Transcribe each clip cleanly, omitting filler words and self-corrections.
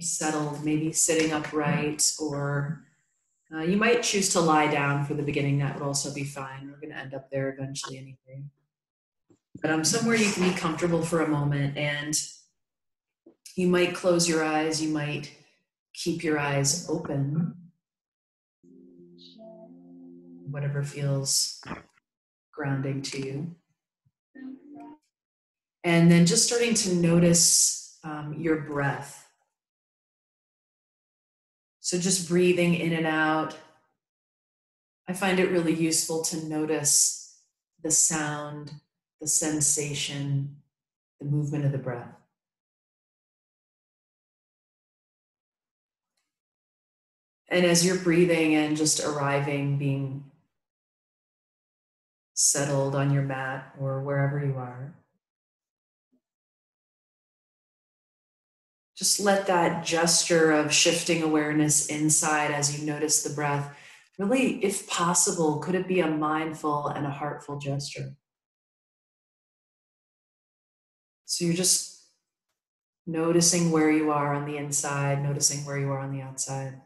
settled, maybe sitting upright, or you might choose to lie down for the beginning. That would also be fine. We're going to end up there eventually anyway. But somewhere you can be comfortable for a moment, and you might close your eyes. You might keep your eyes open. Whatever feels grounding to you. And then just starting to notice your breath. So just breathing in and out. I find it really useful to notice the sound, the sensation, the movement of the breath. And as you're breathing and just arriving, being settled on your mat or wherever you are, just let that gesture of shifting awareness inside as you notice the breath, really, if possible, could it be a mindful and a heartful gesture? So you're just noticing where you are on the inside, noticing where you are on the outside.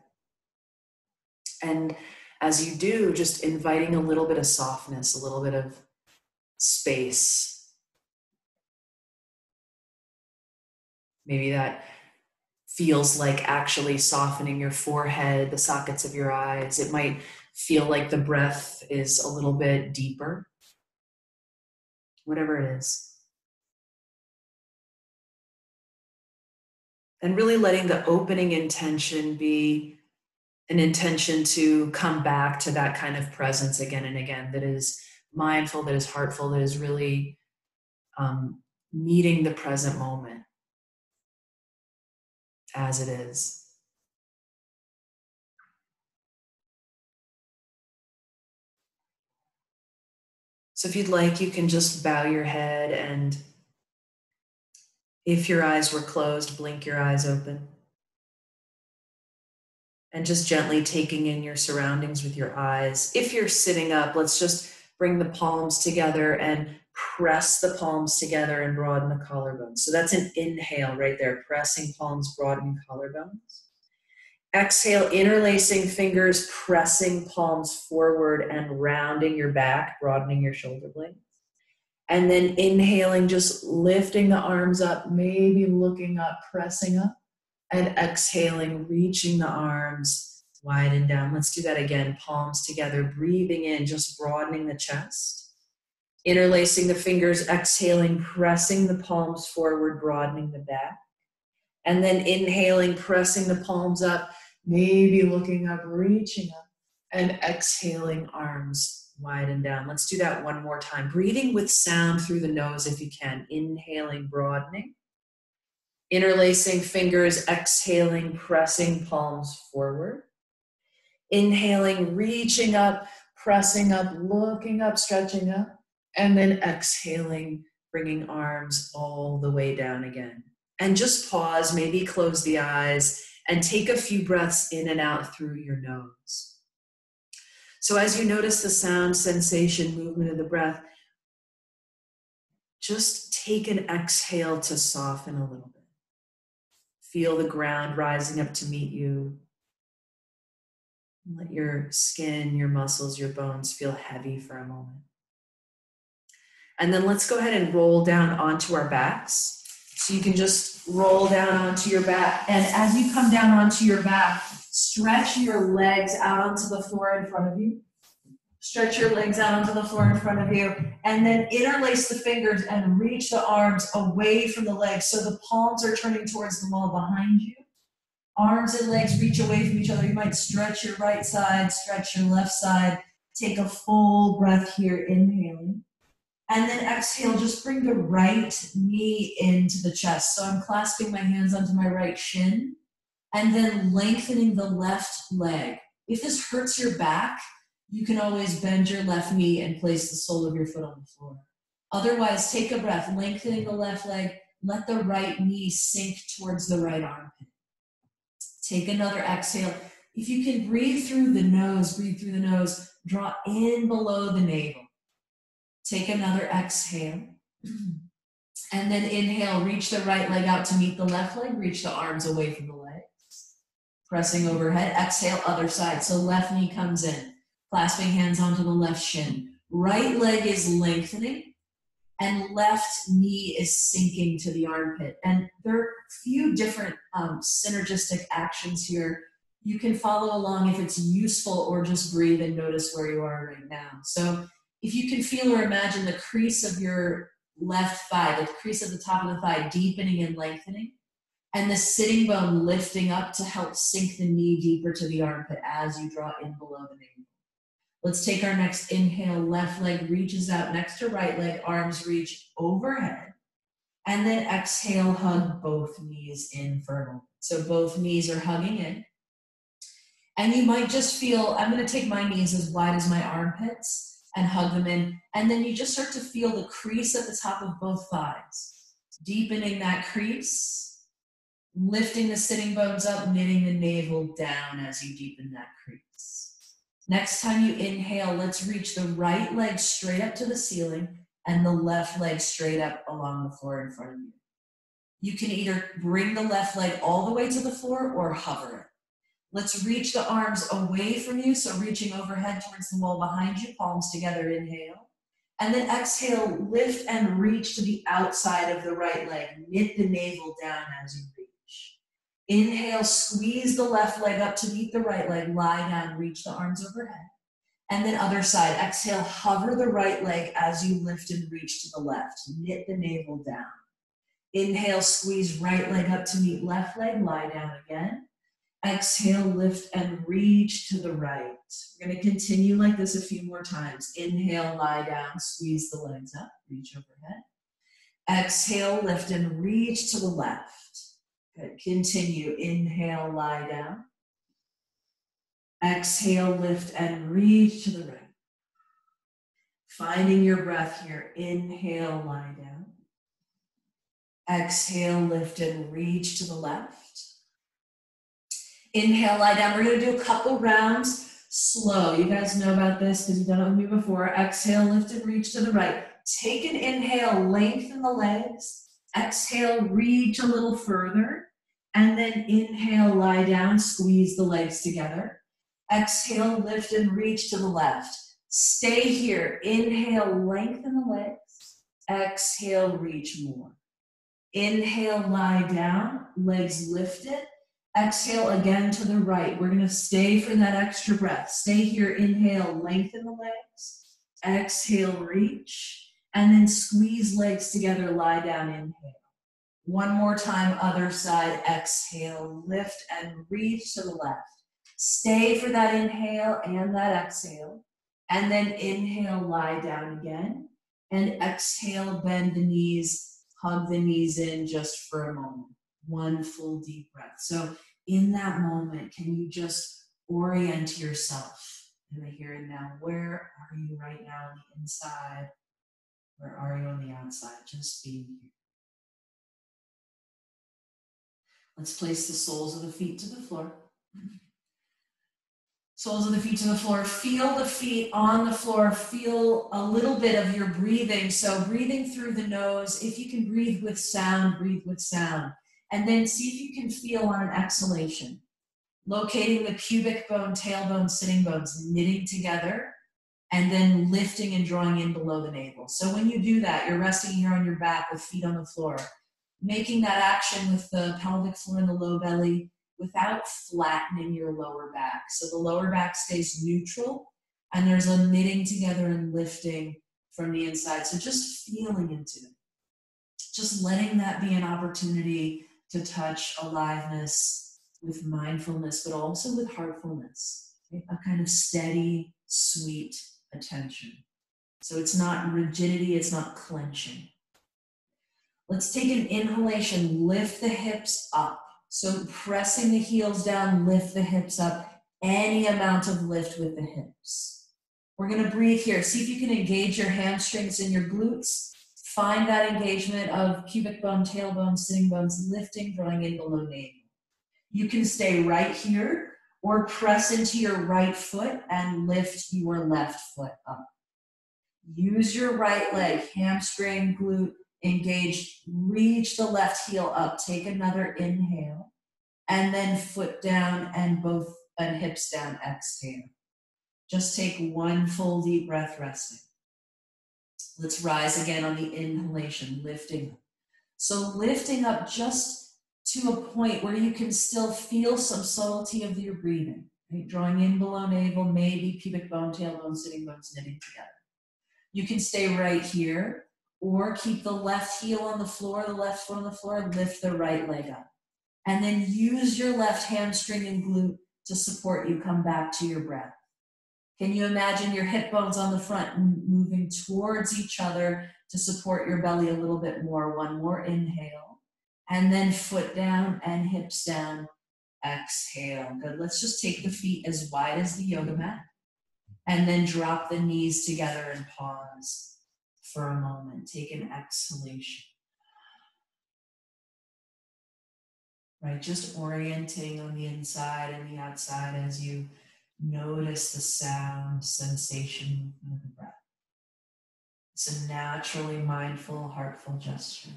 And as you do, just inviting a little bit of softness, a little bit of space. Maybe that feels like actually softening your forehead, the sockets of your eyes. It might feel like the breath is a little bit deeper. Whatever it is. And really letting the opening intention be an intention to come back to that kind of presence again and again, that is mindful, that is heartful, that is really meeting the present moment as it is. So if you'd like, you can just bow your head, and if your eyes were closed, blink your eyes open. And just gently taking in your surroundings with your eyes. If you're sitting up, let's just bring the palms together and press the palms together and broaden the collarbones. So that's an inhale right there, pressing palms, broadening collarbones. Exhale, interlacing fingers, pressing palms forward and rounding your back, broadening your shoulder blades. And then inhaling, just lifting the arms up, maybe looking up, pressing up. And exhaling, reaching the arms wide and down. Let's do that again. Palms together, breathing in, just broadening the chest. Interlacing the fingers, exhaling, pressing the palms forward, broadening the back. And then inhaling, pressing the palms up, maybe looking up, reaching up. And exhaling, arms wide and down. Let's do that one more time. Breathing with sound through the nose if you can. Inhaling, broadening. Interlacing fingers, exhaling, pressing palms forward. Inhaling, reaching up, pressing up, looking up, stretching up. And then exhaling, bringing arms all the way down again. And just pause, maybe close the eyes, and take a few breaths in and out through your nose. So as you notice the sound, sensation, movement of the breath, just take an exhale to soften a little bit. Feel the ground rising up to meet you. Let your skin, your muscles, your bones feel heavy for a moment. And then let's go ahead and roll down onto our backs. So you can just roll down onto your back. And as you come down onto your back, stretch your legs out onto the floor in front of you. Stretch your legs out onto the floor in front of you, and then interlace the fingers and reach the arms away from the legs so the palms are turning towards the wall behind you. Arms and legs reach away from each other. You might stretch your right side, stretch your left side. Take a full breath here, inhaling. And then exhale, just bring the right knee into the chest. So I'm clasping my hands onto my right shin, and then lengthening the left leg. If this hurts your back, you can always bend your left knee and place the sole of your foot on the floor. Otherwise, take a breath, lengthening the left leg. Let the right knee sink towards the right armpit. Take another exhale. If you can breathe through the nose, draw in below the navel. Take another exhale. And then inhale, reach the right leg out to meet the left leg, reach the arms away from the leg. Pressing overhead. Exhale, other side. So left knee comes in. Clasping hands onto the left shin. Right leg is lengthening and left knee is sinking to the armpit. And there are a few different synergistic actions here. You can follow along if it's useful, or just breathe and notice where you are right now. So if you can feel or imagine the crease of your left thigh, the crease at the top of the thigh deepening and lengthening, and the sitting bone lifting up to help sink the knee deeper to the armpit as you draw in below the navel. Let's take our next inhale. Left leg reaches out next to right leg, arms reach overhead. And then exhale, hug both knees in for a moment. So both knees are hugging in. And you might just feel, I'm going to take my knees as wide as my armpits and hug them in. And then you just start to feel the crease at the top of both thighs. Deepening that crease, lifting the sitting bones up, knitting the navel down as you deepen that crease. Next time you inhale, let's reach the right leg straight up to the ceiling and the left leg straight up along the floor in front of you. You can either bring the left leg all the way to the floor or hover it. Let's reach the arms away from you, so reaching overhead towards the wall behind you, palms together, inhale. And then exhale, lift and reach to the outside of the right leg. Knit the navel down as you reach. Inhale, squeeze the left leg up to meet the right leg, lie down, reach the arms overhead. And then other side, exhale, hover the right leg as you lift and reach to the left. Knit the navel down. Inhale, squeeze right leg up to meet left leg, lie down again. Exhale, lift and reach to the right. We're going to continue like this a few more times. Inhale, lie down, squeeze the legs up, reach overhead. Exhale, lift and reach to the left. Good. Continue. Inhale, lie down. Exhale, lift and reach to the right. Finding your breath here. Inhale, lie down. Exhale, lift and reach to the left. Inhale, lie down. We're going to do a couple rounds slow. You guys know about this because you've done it with me before. Exhale, lift and reach to the right. Take an inhale, lengthen the legs. Exhale, reach a little further. And then inhale, lie down, squeeze the legs together. Exhale, lift and reach to the left. Stay here. Inhale, lengthen the legs. Exhale, reach more. Inhale, lie down, legs lifted. Exhale again to the right. We're going to stay for that extra breath. Stay here. Inhale, lengthen the legs. Exhale, reach. And then squeeze legs together, lie down, inhale. One more time, other side. Exhale, lift and reach to the left. Stay for that inhale and that exhale. And then inhale, lie down again. And exhale, bend the knees, hug the knees in just for a moment. One full deep breath. So in that moment, can you just orient yourself in the here and now? Where are you right now on the inside? Where are you on the outside? Just being here. Let's place the soles of the feet to the floor. Soles of the feet to the floor. Feel the feet on the floor. Feel a little bit of your breathing. So breathing through the nose. If you can breathe with sound, breathe with sound. And then see if you can feel on an exhalation. Locating the pubic bone, tailbone, sitting bones, knitting together, and then lifting and drawing in below the navel. So when you do that, you're resting here on your back with feet on the floor. Making that action with the pelvic floor and the low belly without flattening your lower back. So the lower back stays neutral and there's a knitting together and lifting from the inside. So just feeling into it. Just letting that be an opportunity to touch aliveness with mindfulness, but also with heartfulness. Okay? A kind of steady, sweet attention. So it's not rigidity, it's not clenching. Let's take an inhalation, lift the hips up. So pressing the heels down, lift the hips up. Any amount of lift with the hips. We're going to breathe here. See if you can engage your hamstrings and your glutes. Find that engagement of pubic bone, tailbone, sitting bones, lifting, drawing in below navel. You can stay right here or press into your right foot and lift your left foot up. Use your right leg, hamstring, glute, engaged, reach the left heel up. Take another inhale. And then foot down and hips down, exhale. Just take one full deep breath, resting. Let's rise again on the inhalation, lifting up. So lifting up just to a point where you can still feel some subtlety of your breathing. Right? Drawing in below navel, maybe pubic bone, tailbone, sitting bones knitting together. You can stay right here, or keep the left heel on the floor, the left foot on the floor, and lift the right leg up. And then use your left hamstring and glute to support you. Come back to your breath. Can you imagine your hip bones on the front and moving towards each other to support your belly a little bit more? One more inhale. And then foot down and hips down. Exhale. Good. Let's just take the feet as wide as the yoga mat. And then drop the knees together and pause for a moment. Take an exhalation. Right, just orienting on the inside and the outside as you notice the sound, sensation of the breath. It's a naturally mindful, heartful gesture.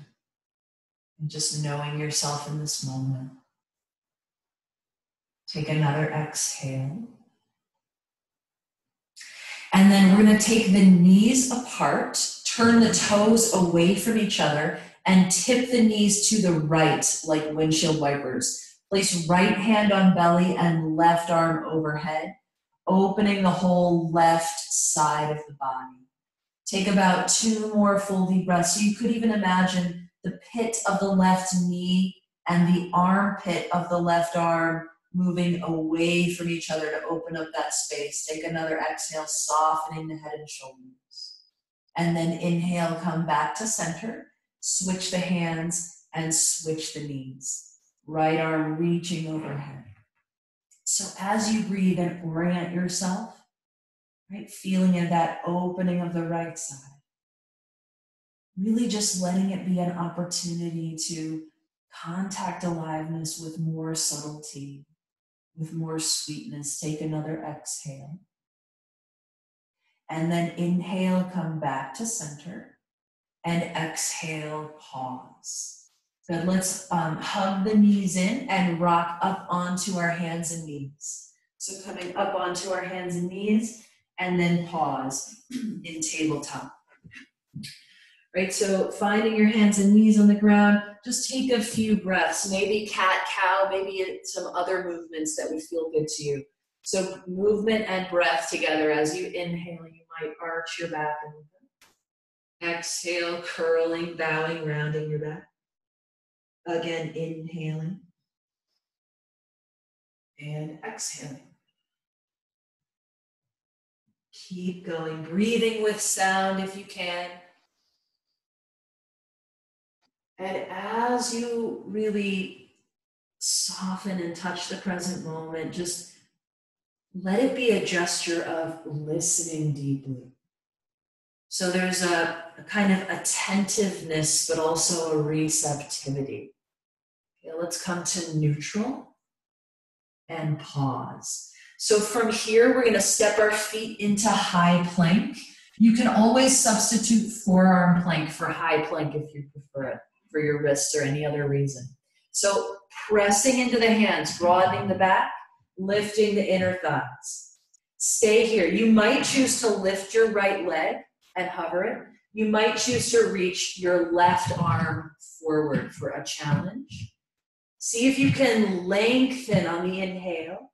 And just knowing yourself in this moment. Take another exhale. And then we're going to take the knees apart, turn the toes away from each other, and tip the knees to the right like windshield wipers. Place right hand on belly and left arm overhead, opening the whole left side of the body. Take about 2 more full deep breaths. So you could even imagine the pit of the left knee and the armpit of the left arm moving away from each other to open up that space. Take another exhale, softening the head and shoulders. And then inhale, come back to center. Switch the hands and switch the knees. Right arm reaching overhead. So as you breathe and orient yourself, right, feeling in that opening of the right side, really just letting it be an opportunity to contact aliveness with more subtlety, with more sweetness. Take another exhale. And then inhale, come back to center. And exhale, pause. Good, let's hug the knees in and rock up onto our hands and knees. So coming up onto our hands and knees, and then pause in tabletop. Right, so finding your hands and knees on the ground, just take a few breaths, maybe cat, cow, maybe some other movements that would feel good to you. So movement and breath together. As you inhale, you might arch your back and exhale, curling, bowing, rounding your back. Again, inhaling and exhaling. Keep going, breathing with sound if you can. And as you really soften and touch the present moment, just let it be a gesture of listening deeply. So there's a kind of attentiveness, but also a receptivity. Okay, let's come to neutral and pause. So from here, we're going to step our feet into high plank. You can always substitute forearm plank for high plank if you prefer it, for your wrists or any other reason. So pressing into the hands, broadening the back, lifting the inner thighs. Stay here. You might choose to lift your right leg and hover it. You might choose to reach your left arm forward for a challenge. See if you can lengthen on the inhale.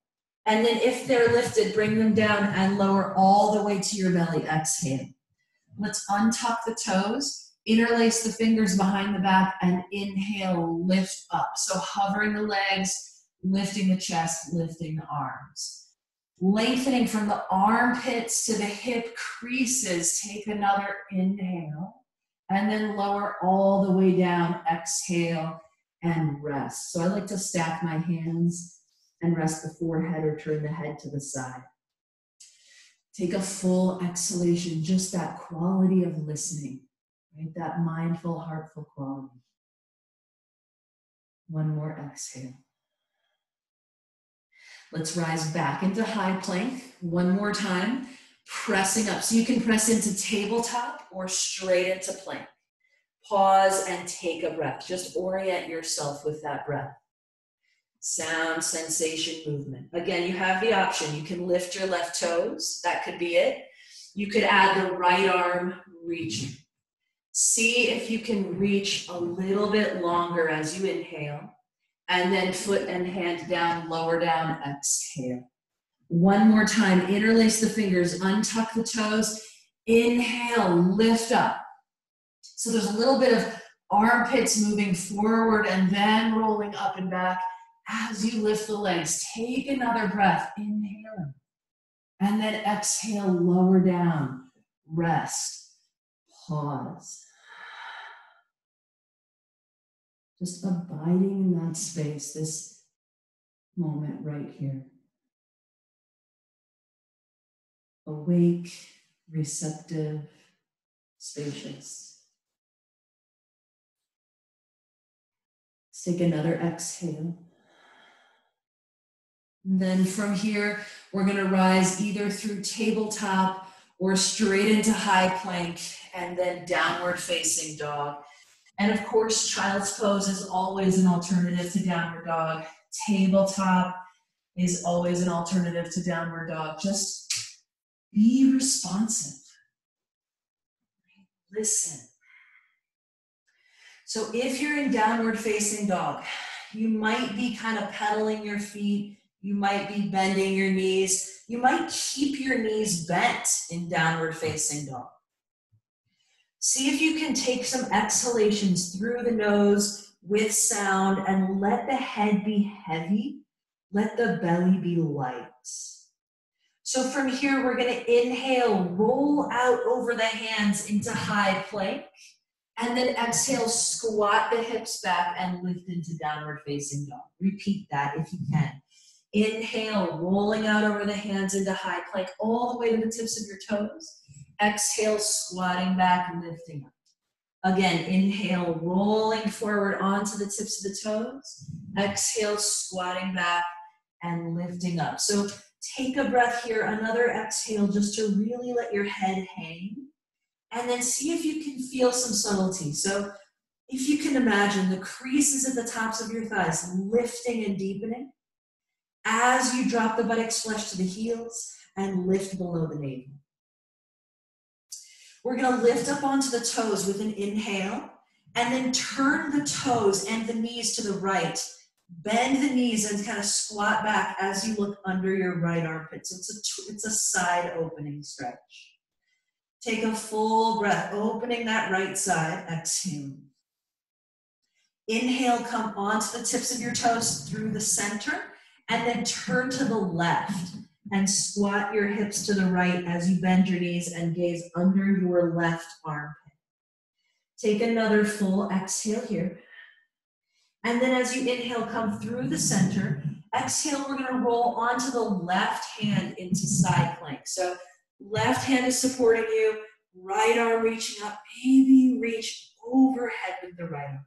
And then if they're lifted, bring them down and lower all the way to your belly. Exhale. Let's untuck the toes, interlace the fingers behind the back, and inhale, lift up. So hovering the legs, lifting the chest, lifting the arms. Lengthening from the armpits to the hip creases. Take another inhale and then lower all the way down. Exhale and rest. So I like to stack my hands and rest the forehead or turn the head to the side. Take a full exhalation, just that quality of listening, right? That mindful, heartful quality. One more exhale. Let's rise back into high plank. One more time, pressing up. So you can press into tabletop or straight into plank. Pause and take a breath. Just orient yourself with that breath. sound, sensation, movement. Again, you have the option. You can lift your left toes. That could be it. You could add the right arm reaching. See if you can reach a little bit longer as you inhale. And then foot and hand down, lower down, exhale. One more time, interlace the fingers, untuck the toes. Inhale, lift up. So there's a little bit of armpits moving forward and then rolling up and back as you lift the legs. Take another breath, inhaling. And then exhale, lower down, rest, pause. Just abiding in that space, this moment right here. Awake, receptive, spacious. Let's take another exhale. And then from here, we're going to rise either through tabletop or straight into high plank and then downward facing dog. And of course, child's pose is always an alternative to downward dog. Tabletop is always an alternative to downward dog. Just be responsive. Listen. So if you're in downward facing dog, you might be kind of pedaling your feet. You might be bending your knees. You might keep your knees bent in downward facing dog. See if you can take some exhalations through the nose with sound and let the head be heavy. Let the belly be light. So from here, we're going to inhale, roll out over the hands into high plank, and then exhale, squat the hips back and lift into downward facing dog. Repeat that if you can. Inhale, rolling out over the hands into high plank, all the way to the tips of your toes. Exhale, squatting back and lifting up. Again, inhale, rolling forward onto the tips of the toes. Exhale, squatting back and lifting up. So take a breath here, another exhale, just to really let your head hang. And then see if you can feel some subtlety. So if you can imagine the creases at the tops of your thighs lifting and deepening as you drop the buttocks flush to the heels and lift below the navel. We're going to lift up onto the toes with an inhale and then turn the toes and the knees to the right. Bend the knees and kind of squat back as you look under your right armpit. So it's a side opening stretch. Take a full breath, opening that right side, exhale. Inhale, come onto the tips of your toes through the center, and then turn to the left and squat your hips to the right as you bend your knees and gaze under your left armpit. Take another full exhale here. And then as you inhale, come through the center. Exhale, we're going to roll onto the left hand into side plank. So left hand is supporting you, right arm reaching up, maybe reach overhead with the right arm.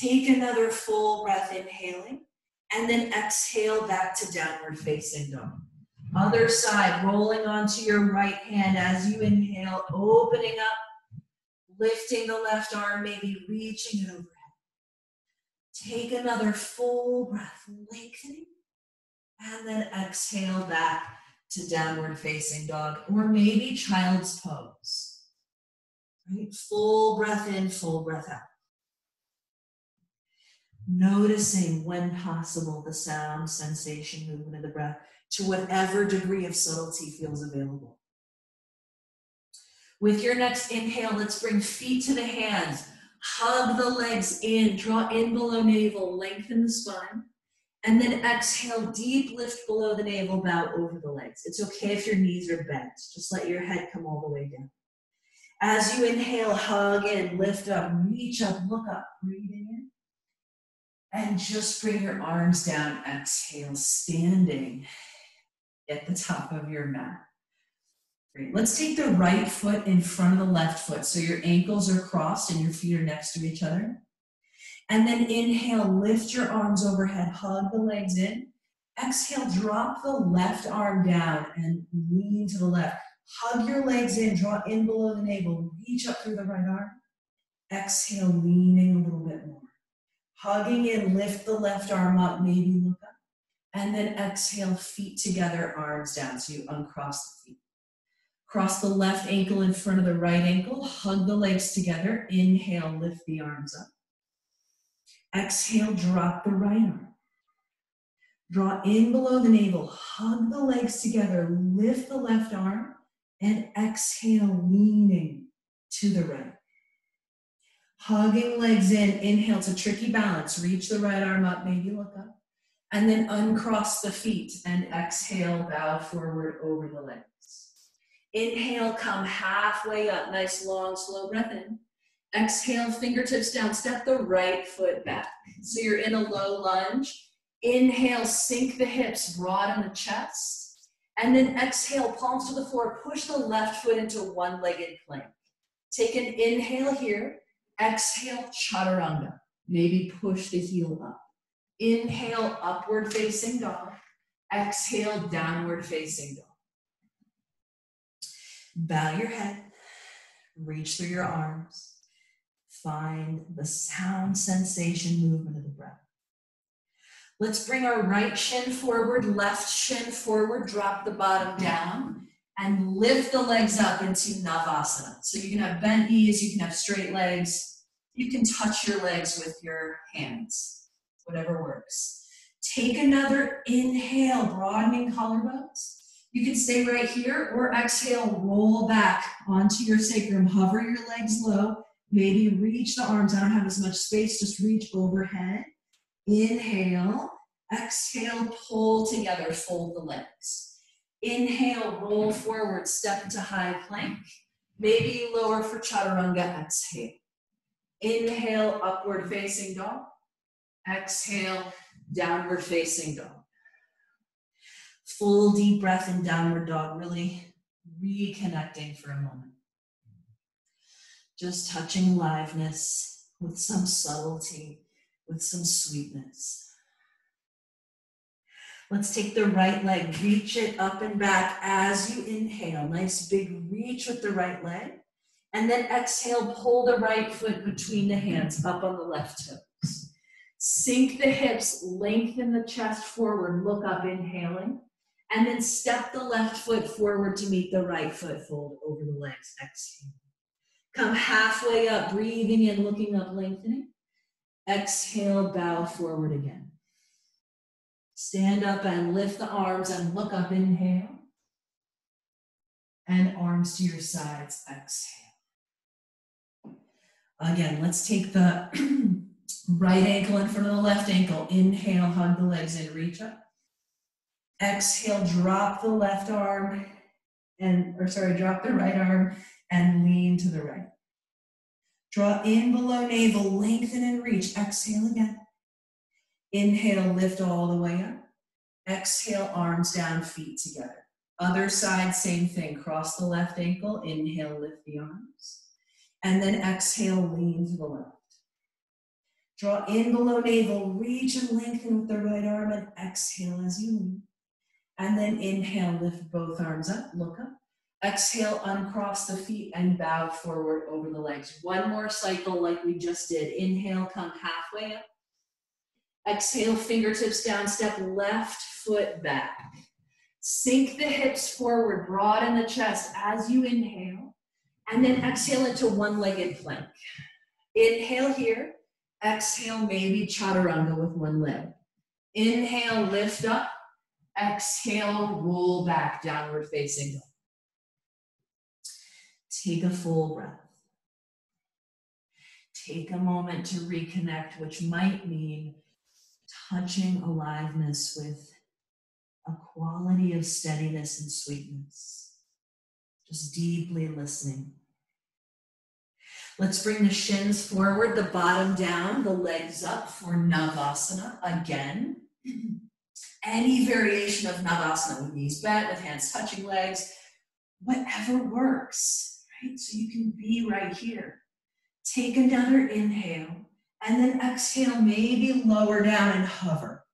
Take another full breath, inhaling, and then exhale back to downward facing dog. Other side, rolling onto your right hand as you inhale, opening up, lifting the left arm, maybe reaching it overhead. Take another full breath, lengthening, and then exhale back to downward facing dog, or maybe child's pose. Right? Full breath in, full breath out. Noticing when possible the sound, sensation, movement of the breath to whatever degree of subtlety feels available. With your next inhale, let's bring feet to the hands. Hug the legs in, draw in below navel, lengthen the spine. And then exhale, deep lift below the navel, bow over the legs. It's okay if your knees are bent. Just let your head come all the way down. As you inhale, hug in, lift up, reach up, look up, breathing in. And just bring your arms down, exhale, standing at the top of your mat. Great. Let's take the right foot in front of the left foot. So your ankles are crossed and your feet are next to each other. And then inhale, lift your arms overhead, hug the legs in. Exhale, drop the left arm down and lean to the left. Hug your legs in, draw in below the navel, reach up through the right arm. Exhale, leaning a little bit more. Hugging in, lift the left arm up, maybe look up. And then exhale, feet together, arms down. So you uncross the feet. Cross the left ankle in front of the right ankle. Hug the legs together. Inhale, lift the arms up. Exhale, drop the right arm. Draw in below the navel. Hug the legs together. Lift the left arm. And exhale, leaning to the right. Hugging legs in. Inhale, it's a tricky balance. Reach the right arm up, maybe look up. And then uncross the feet and exhale, bow forward over the legs. Inhale, come halfway up. Nice, long, slow breath in. Exhale, fingertips down. Step the right foot back. So you're in a low lunge. Inhale, sink the hips, broaden the chest. And then exhale, palms to the floor. Push the left foot into one-legged plank. Take an inhale here. Exhale, chaturanga. Maybe push the heel up. Inhale, upward facing dog. Exhale, downward facing dog. Bow your head, reach through your arms. Find the sound sensation movement of the breath. Let's bring our right shin forward, left shin forward, drop the bottom down, and lift the legs up into Navasana. So you can have bent knees, you can have straight legs, you can touch your legs with your hands, whatever works. Take another inhale, broadening collarbones. You can stay right here or exhale, roll back onto your sacrum, hover your legs low, maybe reach the arms. I don't have as much space, just reach overhead. Inhale, exhale, pull together, fold the legs. Inhale, roll forward, step into high plank. Maybe lower for chaturanga, exhale. Inhale, upward facing dog. Exhale, downward facing dog. Full deep breath in downward dog, really reconnecting for a moment. Just touching aliveness with some subtlety, with some sweetness. Let's take the right leg, reach it up and back as you inhale. Nice big reach with the right leg. And then exhale, pull the right foot between the hands, up on the left toes. Sink the hips, lengthen the chest forward, look up, inhaling. And then step the left foot forward to meet the right foot, fold over the legs, exhale. Come halfway up, breathing in, looking up, lengthening. Exhale, bow forward again. Stand up and lift the arms and look up, inhale. And arms to your sides, exhale. Again, let's take the right ankle in front of the left ankle. Inhale, hug the legs in, reach up. Exhale, drop the left arm, drop the right arm and lean to the right. Draw in below navel, lengthen and reach. Exhale again. Inhale, lift all the way up. Exhale, arms down, feet together. Other side, same thing. Cross the left ankle. Inhale, lift the arms. And then exhale, lean to the left. Draw in below navel, reach and lengthen with the right arm, and exhale as you lean. And then inhale, lift both arms up, look up. Exhale, uncross the feet and bow forward over the legs. One more cycle like we just did. Inhale, come halfway up. Exhale, fingertips down, step left foot back. Sink the hips forward, broaden the chest as you inhale. And then exhale into one-legged plank. Inhale here. Exhale, maybe chaturanga with one leg. Inhale, lift up. Exhale, roll back, downward facing dog. Take a full breath. Take a moment to reconnect, which might mean touching aliveness with a quality of steadiness and sweetness. Just deeply listening. Let's bring the shins forward, the bottom down, the legs up for Navasana again. Any variation of Navasana, with knees bent, with hands touching legs, whatever works, right? So you can be right here. Take another inhale, and then exhale, maybe lower down and hover,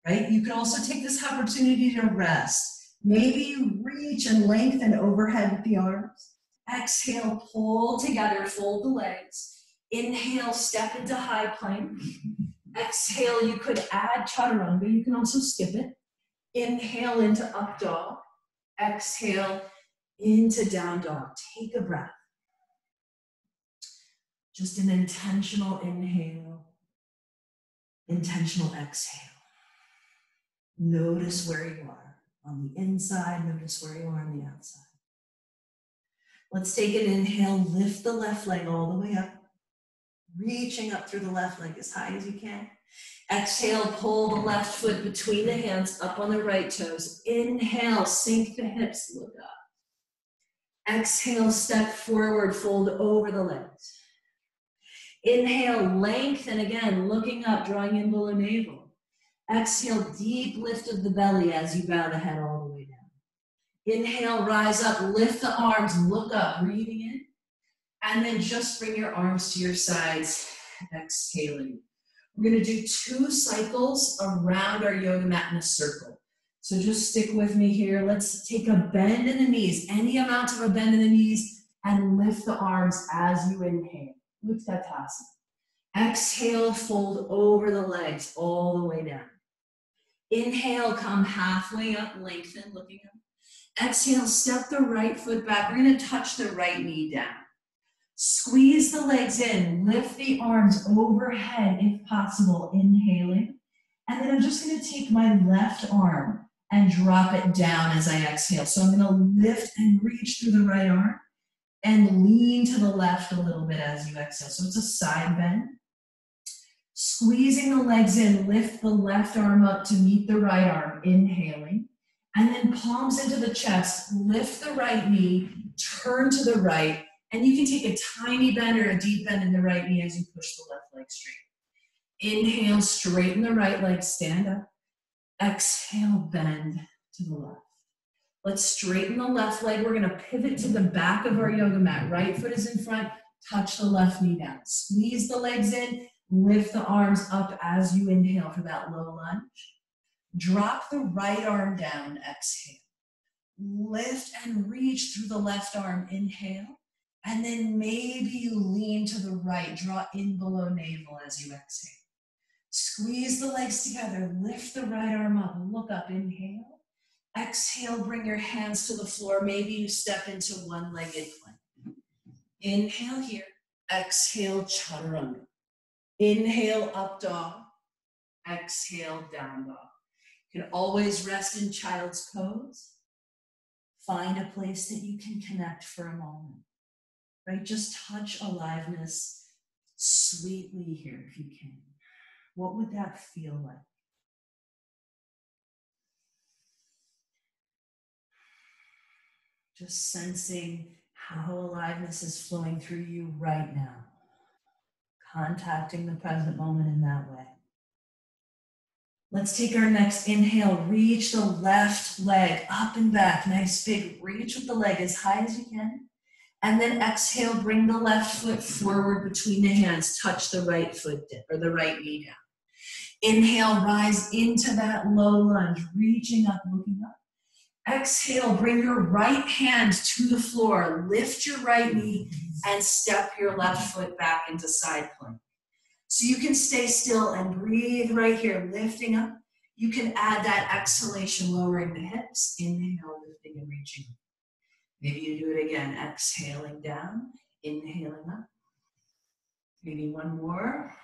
right? You can also take this opportunity to rest. Maybe reach and lengthen overhead with the arms. Exhale, pull together, fold the legs. Inhale, step into high plank. Exhale, you could add chaturanga. You can also skip it. Inhale into up dog. Exhale into down dog. Take a breath. Just an intentional inhale, intentional exhale. Notice where you are on the inside. Notice where you are on the outside. Let's take an inhale. Lift the left leg all the way up. Reaching up through the left leg as high as you can. Exhale, pull the left foot between the hands, up on the right toes. Inhale, sink the hips, look up. Exhale, step forward, fold over the legs. Inhale, lengthen again, looking up, drawing in below navel. Exhale, deep lift of the belly as you bow the head all the way down. Inhale, rise up, lift the arms, look up, breathing in. And then just bring your arms to your sides, exhaling. We're going to do 2 cycles around our yoga mat in a circle. So just stick with me here. Let's take a bend in the knees, any amount of a bend in the knees, and lift the arms as you inhale. Utkatasana. Exhale, fold over the legs all the way down. Inhale, come halfway up, lengthen, looking up. Exhale, step the right foot back. We're going to touch the right knee down. Squeeze the legs in, lift the arms overhead if possible, inhaling. And then I'm just going to take my left arm and drop it down as I exhale. So I'm going to lift and reach through the right arm and lean to the left a little bit as you exhale. So it's a side bend. Squeezing the legs in, lift the left arm up to meet the right arm, inhaling. And then palms into the chest, lift the right knee, turn to the right. And you can take a tiny bend or a deep bend in the right knee as you push the left leg straight. Inhale, straighten the right leg, stand up. Exhale, bend to the left. Let's straighten the left leg. We're going to pivot to the back of our yoga mat. Right foot is in front, touch the left knee down. Squeeze the legs in, lift the arms up as you inhale for that low lunge. Drop the right arm down, exhale. Lift and reach through the left arm, inhale. And then maybe you lean to the right, draw in below navel as you exhale. Squeeze the legs together, lift the right arm up, look up, inhale. Exhale, bring your hands to the floor. Maybe you step into one-legged plank. Inhale here, exhale, chaturanga. Inhale, up dog. Exhale, down dog. You can always rest in child's pose. Find a place that you can connect for a moment. Right, just touch aliveness sweetly here if you can. What would that feel like? Just sensing how aliveness is flowing through you right now. Contacting the present moment in that way. Let's take our next inhale. Reach the left leg up and back. Nice big reach with the leg as high as you can. And then exhale, bring the left foot forward between the hands. Touch the right foot or the right knee down. Inhale, rise into that low lunge, reaching up, looking up. Exhale, bring your right hand to the floor. Lift your right knee and step your left foot back into side plank. So you can stay still and breathe right here, lifting up. You can add that exhalation, lowering the hips. Inhale, lifting and reaching up. Maybe you do it again, exhaling down, inhaling up. Maybe one more.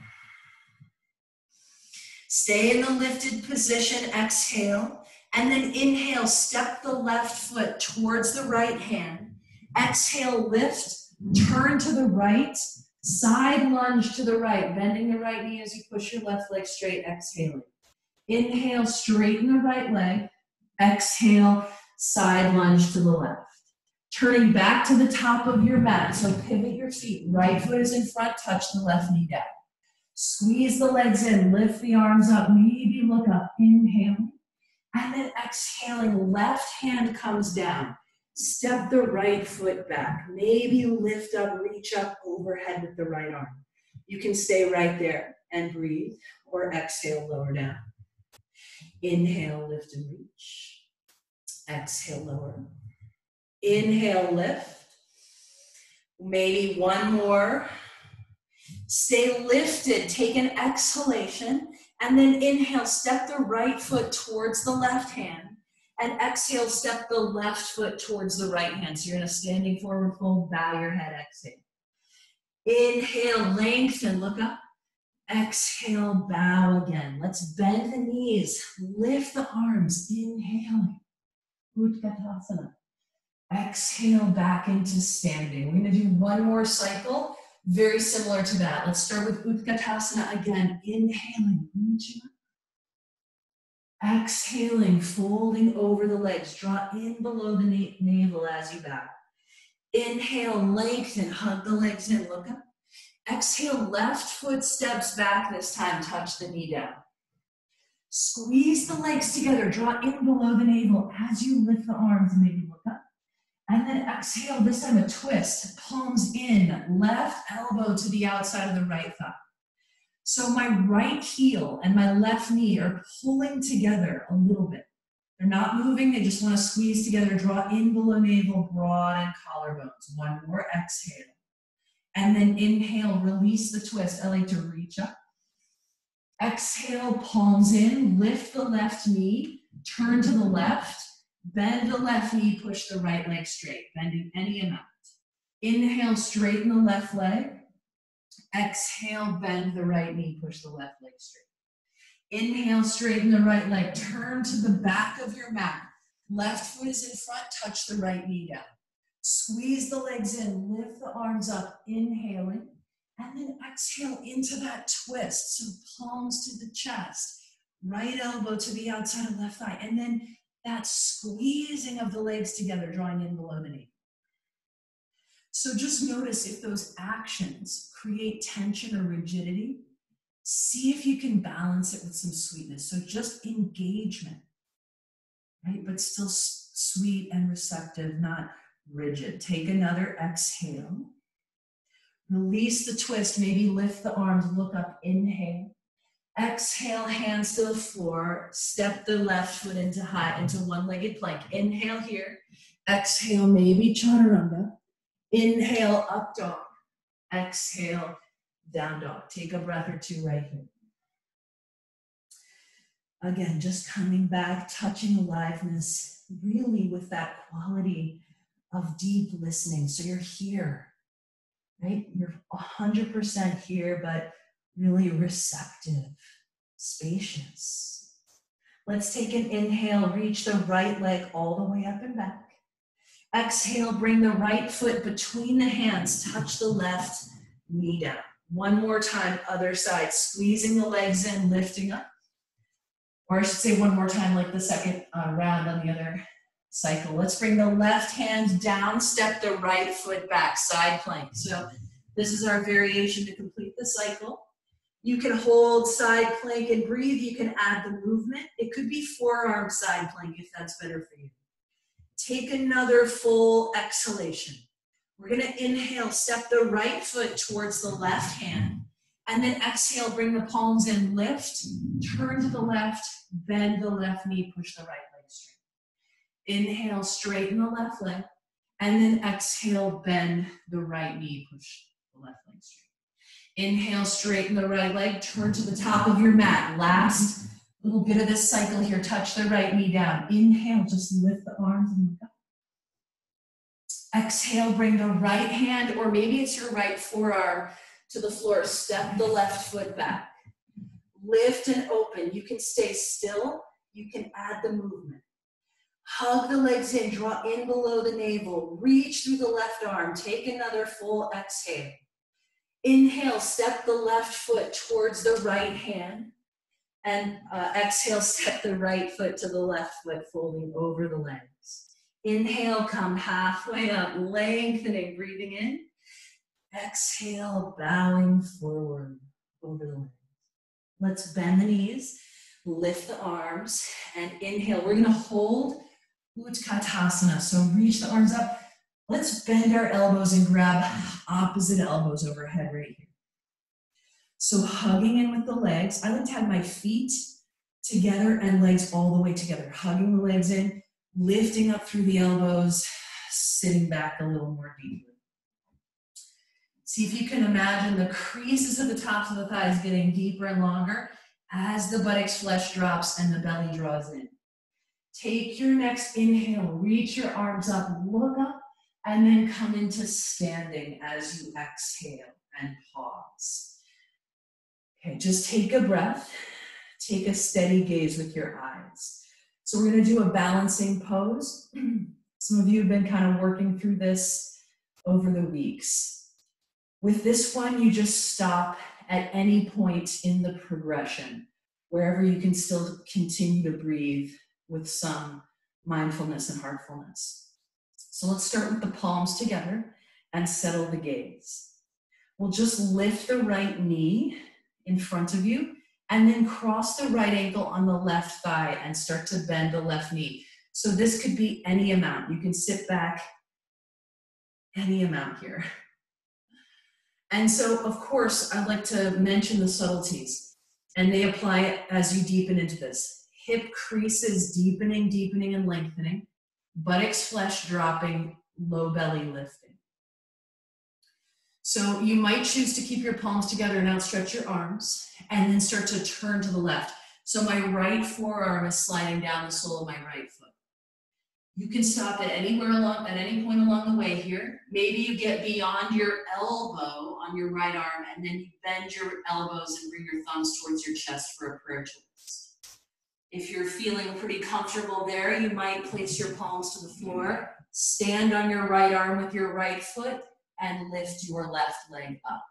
Stay in the lifted position, exhale, and then inhale, step the left foot towards the right hand. Exhale, lift, turn to the right, side lunge to the right, bending the right knee as you push your left leg straight, exhaling. Inhale, straighten the right leg. Exhale, side lunge to the left. Turning back to the top of your mat, so pivot your feet. Right foot is in front, touch the left knee down. Squeeze the legs in, lift the arms up, maybe look up, inhaling. And then exhaling, left hand comes down. Step the right foot back. Maybe you lift up, reach up overhead with the right arm. You can stay right there and breathe, or exhale, lower down. Inhale, lift and reach. Exhale, lower. Inhale, lift. Maybe one more. Stay lifted, take an exhalation, and then inhale, step the right foot towards the left hand, and exhale, step the left foot towards the right hand. So you're in a standing forward fold, bow your head, exhale. Inhale, lengthen, look up. Exhale, bow again. Let's bend the knees, lift the arms, inhaling. Utkatasana. Exhale back into standing. We're gonna do one more cycle, very similar to that. Let's start with Utkatasana again. Inhaling, reaching up. Exhaling, folding over the legs. Draw in below the navel as you bow. Inhale, lengthen, hug the legs in, look up. Exhale, left foot steps back this time, touch the knee down. Squeeze the legs together, draw in below the navel as you lift the arms, maybe look up. And then exhale, this time a twist, palms in, left elbow to the outside of the right thigh. So my right heel and my left knee are pulling together a little bit. They're not moving, they just want to squeeze together, draw in below navel, broaden collarbones. One more exhale. And then inhale, release the twist. I like to reach up. Exhale, palms in, lift the left knee, turn to the left, bend the left knee, push the right leg straight, bending any amount. Inhale, straighten the left leg. Exhale, bend the right knee, push the left leg straight. Inhale, straighten the right leg, turn to the back of your mat. Left foot is in front, touch the right knee down. Squeeze the legs in, lift the arms up, inhaling, and then exhale into that twist. So palms to the chest, right elbow to the outside of left thigh, and then that squeezing of the legs together, drawing in below the knee. So just notice if those actions create tension or rigidity. See if you can balance it with some sweetness. So just engagement, right? But still sweet and receptive, not rigid. Take another exhale. Release the twist, maybe lift the arms, look up, inhale. Exhale, hands to the floor. Step the left foot into one-legged plank. Inhale here. Exhale, maybe chaturanga. Inhale, up dog. Exhale, down dog. Take a breath or two right here. Again, just coming back, touching aliveness, really with that quality of deep listening. So you're here, right? You're 100% here, but really receptive, spacious. Let's take an inhale, reach the right leg all the way up and back. Exhale, bring the right foot between the hands, touch the left knee down. One more time, other side, squeezing the legs in, lifting up. Or I should say one more time, like the second round on the other cycle. Let's bring the left hand down, step the right foot back, side plank. So this is our variation to complete the cycle. You can hold side plank and breathe. You can add the movement. It could be forearm side plank if that's better for you. Take another full exhalation. We're gonna inhale, step the right foot towards the left hand, and then exhale, bring the palms in, lift, turn to the left, bend the left knee, push the right leg straight. Inhale, straighten the left leg, and then exhale, bend the right knee, push the left leg straight. Inhale, straighten the right leg, turn to the top of your mat. Last little bit of this cycle here, touch the right knee down. Inhale, just lift the arms and look up. Exhale, bring the right hand, or maybe it's your right forearm, to the floor. Step the left foot back. Lift and open. You can stay still. You can add the movement. Hug the legs in, draw in below the navel. Reach through the left arm. Take another full exhale. Inhale, step the left foot towards the right hand. And exhale, step the right foot to the left foot, folding over the legs. Inhale, come halfway up, lengthening, breathing in. Exhale, bowing forward over the legs. Let's bend the knees, lift the arms, and inhale. We're gonna hold Utkatasana, so reach the arms up. Let's bend our elbows and grab opposite elbows overhead right here. So hugging in with the legs. I like to have my feet together and legs all the way together. Hugging the legs in, lifting up through the elbows, sitting back a little more deeply. See if you can imagine the creases of the tops of the thighs getting deeper and longer as the buttocks flesh drops and the belly draws in. Take your next inhale, reach your arms up, look up, and then come into standing as you exhale and pause. Okay, just take a breath. Take a steady gaze with your eyes. So we're going to do a balancing pose. Some of you have been kind of working through this over the weeks. With this one, you just stop at any point in the progression, wherever you can still continue to breathe with some mindfulness and heartfulness. So let's start with the palms together and settle the gaze. We'll just lift the right knee in front of you and then cross the right ankle on the left thigh and start to bend the left knee. So this could be any amount. You can sit back any amount here. And so, of course, I'd like to mention the subtleties, and they apply as you deepen into this. Hip creases deepening, deepening, and lengthening. Buttocks flesh dropping, low belly lifting. So you might choose to keep your palms together and outstretch your arms, and then start to turn to the left. So my right forearm is sliding down the sole of my right foot. You can stop at any point along the way here. Maybe you get beyond your elbow on your right arm, and then you bend your elbows and bring your thumbs towards your chest for a prayer twist. If you're feeling pretty comfortable there, you might place your palms to the floor, stand on your right arm with your right foot, and lift your left leg up.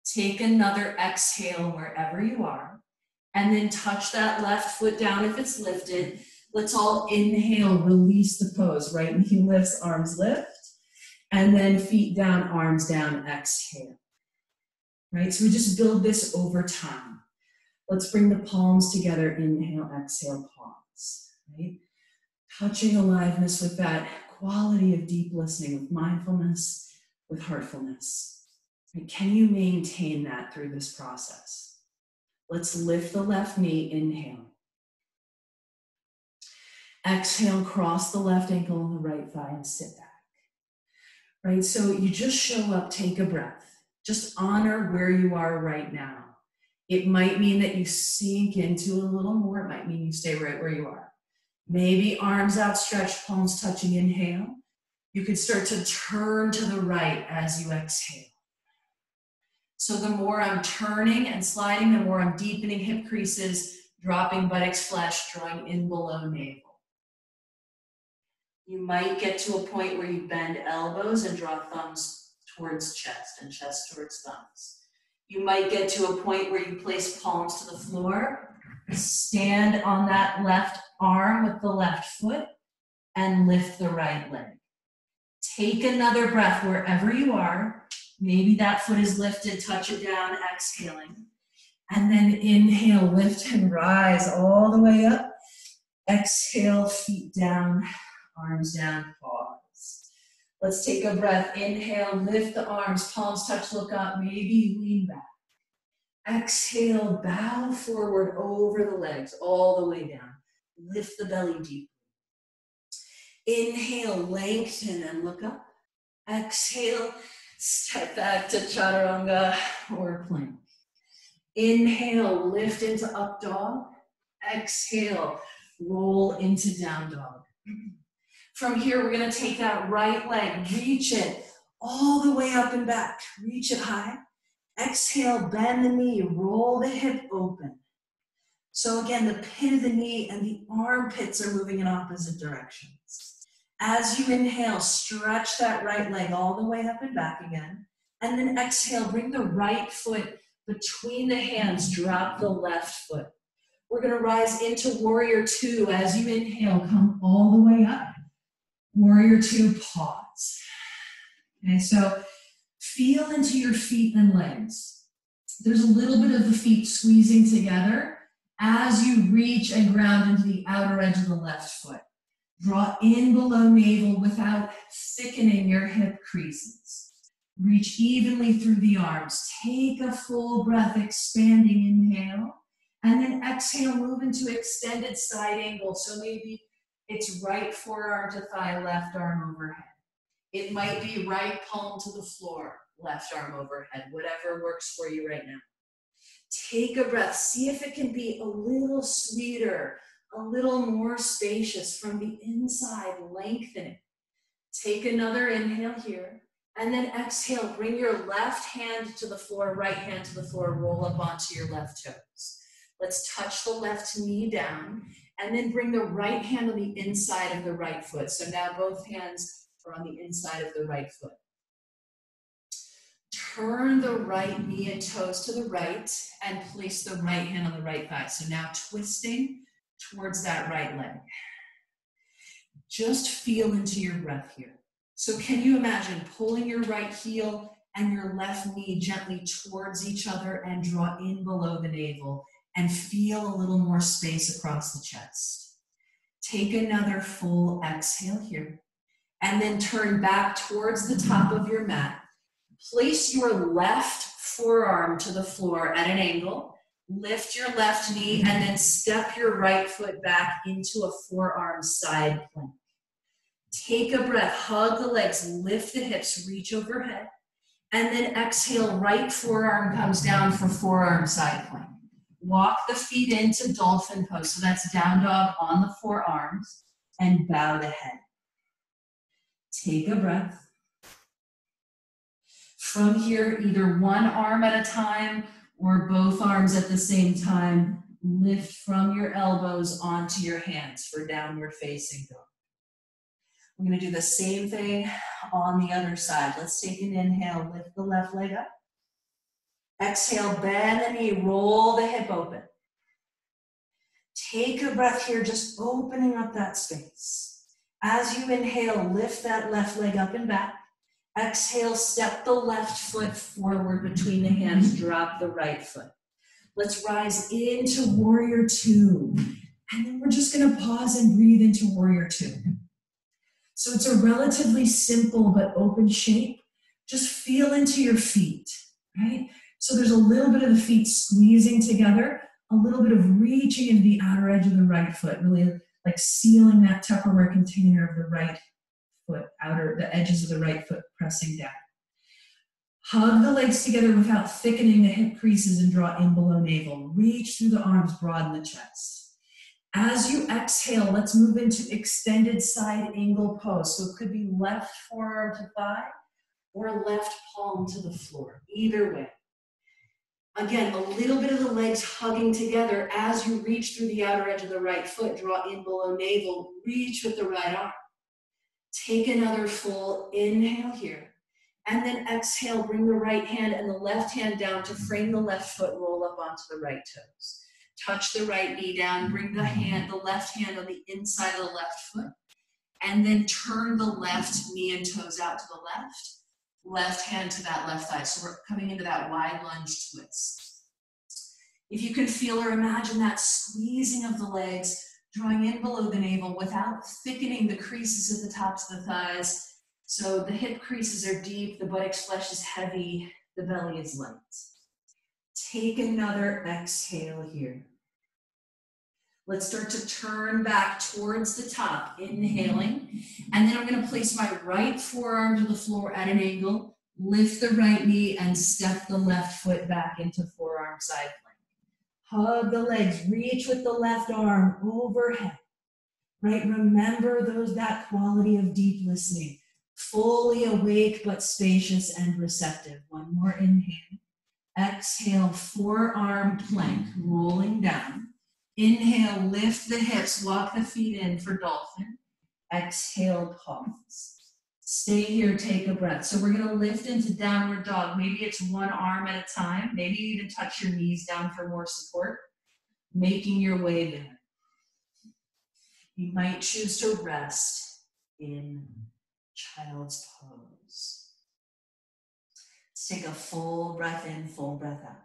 Take another exhale wherever you are, and then touch that left foot down if it's lifted. Let's all inhale, release the pose. Right knee lifts, arms lift, and then feet down, arms down, exhale. Right, so we just build this over time. Let's bring the palms together, inhale, exhale, pause. Right? Touching aliveness with that quality of deep listening, with mindfulness, with heartfulness. Right? Can you maintain that through this process? Let's lift the left knee, inhale. Exhale, cross the left ankle and the right thigh and sit back. Right, so you just show up, take a breath. Just honor where you are right now. It might mean that you sink into a little more. It might mean you stay right where you are. Maybe arms outstretched, palms touching, inhale. You could start to turn to the right as you exhale. So the more I'm turning and sliding, the more I'm deepening hip creases, dropping buttocks flesh, drawing in below navel. You might get to a point where you bend elbows and draw thumbs towards chest and chest towards thumbs. You might get to a point where you place palms to the floor, stand on that left arm with the left foot, and lift the right leg. Take another breath wherever you are. Maybe that foot is lifted, touch it down, exhaling. And then inhale, lift and rise all the way up. Exhale, feet down, arms down, pause. Let's take a breath. Inhale, lift the arms, palms touch, look up, maybe lean back. Exhale, bow forward over the legs, all the way down. Lift the belly deep. Inhale, lengthen and look up. Exhale, step back to chaturanga or plank. Inhale, lift into up dog. Exhale, roll into down dog. From here, we're going to take that right leg, reach it all the way up and back. Reach it high. Exhale, bend the knee, roll the hip open. So again, the pit of the knee and the armpits are moving in opposite directions. As you inhale, stretch that right leg all the way up and back again. And then exhale, bring the right foot between the hands, drop the left foot. We're going to rise into warrior two. As you inhale, come all the way up. Warrior two, pause. Okay, so feel into your feet and legs. There's a little bit of the feet squeezing together as you reach and ground into the outer edge of the left foot. Draw in below navel without thickening your hip creases. Reach evenly through the arms. Take a full breath, expanding inhale. And then exhale, move into extended side angle. So maybe it's right forearm to thigh, left arm overhead. It might be right palm to the floor, left arm overhead, whatever works for you right now. Take a breath. See if it can be a little sweeter, a little more spacious from the inside, lengthening. Take another inhale here, and then exhale. Bring your left hand to the floor, right hand to the floor, roll up onto your left toes. Let's touch the left knee down, and then bring the right hand on the inside of the right foot. So now both hands are on the inside of the right foot. Turn the right knee and toes to the right and place the right hand on the right thigh. So now twisting towards that right leg. Just feel into your breath here. So can you imagine pulling your right heel and your left knee gently towards each other and draw in below the navel and feel a little more space across the chest. Take another full exhale here and then turn back towards the top of your mat. Place your left forearm to the floor at an angle. Lift your left knee and then step your right foot back into a forearm side plank. Take a breath, hug the legs, lift the hips, reach overhead, and then exhale, right forearm comes down for forearm side plank. Walk the feet into dolphin pose, so that's down dog on the forearms, and bow the head. Take a breath. From here, either one arm at a time or both arms at the same time, lift from your elbows onto your hands for downward facing dog. We're going to do the same thing on the other side. Let's take an inhale, lift the left leg up. Exhale, bend the knee, roll the hip open. Take a breath here, just opening up that space. As you inhale, lift that left leg up and back. Exhale, step the left foot forward between the hands, drop the right foot. Let's rise into warrior two. And then we're just going to pause and breathe into warrior two. So it's a relatively simple but open shape. Just feel into your feet, right? So there's a little bit of the feet squeezing together, a little bit of reaching into the outer edge of the right foot, really like sealing that Tupperware container of the right foot, the edges of the right foot pressing down. Hug the legs together without thickening the hip creases and draw in below navel. Reach through the arms, broaden the chest. As you exhale, let's move into extended side angle pose. So it could be left forearm to thigh or left palm to the floor, either way. Again, a little bit of the legs hugging together as you reach through the outer edge of the right foot, draw in below navel, reach with the right arm. Take another full inhale here. And then exhale, bring the right hand and the left hand down to frame the left foot, roll up onto the right toes. Touch the right knee down, bring the left hand on the inside of the left foot, and then turn the left knee and toes out to the left hand to that left thigh. So we're coming into that wide lunge twist. If you can feel or imagine that squeezing of the legs, drawing in below the navel without thickening the creases at the tops of the thighs. So the hip creases are deep, the buttocks flesh is heavy, the belly is light. Take another exhale here. Let's start to turn back towards the top, inhaling. And then I'm going to place my right forearm to the floor at an angle, lift the right knee, and step the left foot back into forearm side plank. Hug the legs, reach with the left arm overhead. Right? Remember that quality of deep listening. Fully awake but spacious and receptive. One more inhale. Exhale, forearm plank, rolling down. Inhale, lift the hips, walk the feet in for dolphin. Exhale, pause. Stay here, take a breath. So we're gonna lift into downward dog. Maybe it's one arm at a time. Maybe you even touch your knees down for more support. Making your way there. You might choose to rest in child's pose. Let's take a full breath in, full breath out.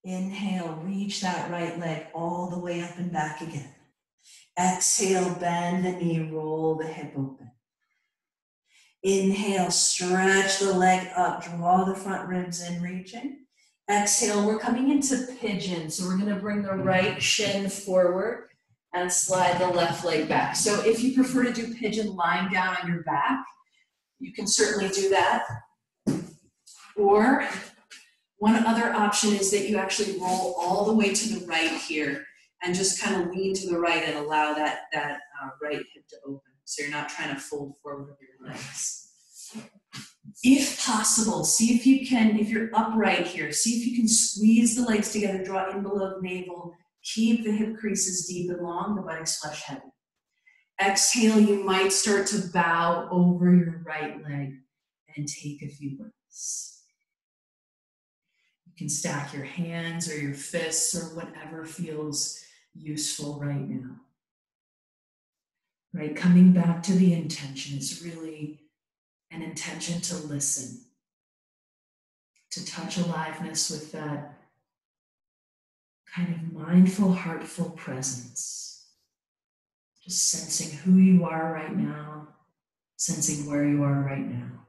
Inhale, reach that right leg all the way up and back again. Exhale, bend the knee, roll the hip open. Inhale, stretch the leg up, draw the front ribs in, reaching. Exhale, we're coming into pigeon. So we're gonna bring the right shin forward and slide the left leg back. So if you prefer to do pigeon lying down on your back, you can certainly do that. Or one other option is that you actually roll all the way to the right here and just kind of lean to the right and allow that right hip to open. So you're not trying to fold forward with your legs. If possible, see if you can, if you're upright here, see if you can squeeze the legs together, draw in below the navel, keep the hip creases deep and long, the buttocks flesh heavy. Exhale, you might start to bow over your right leg and take a few breaths. You can stack your hands or your fists or whatever feels useful right now. Right, coming back to the intention is really an intention to listen, to touch aliveness with that kind of mindful, heartful presence. Just sensing who you are right now, sensing where you are right now.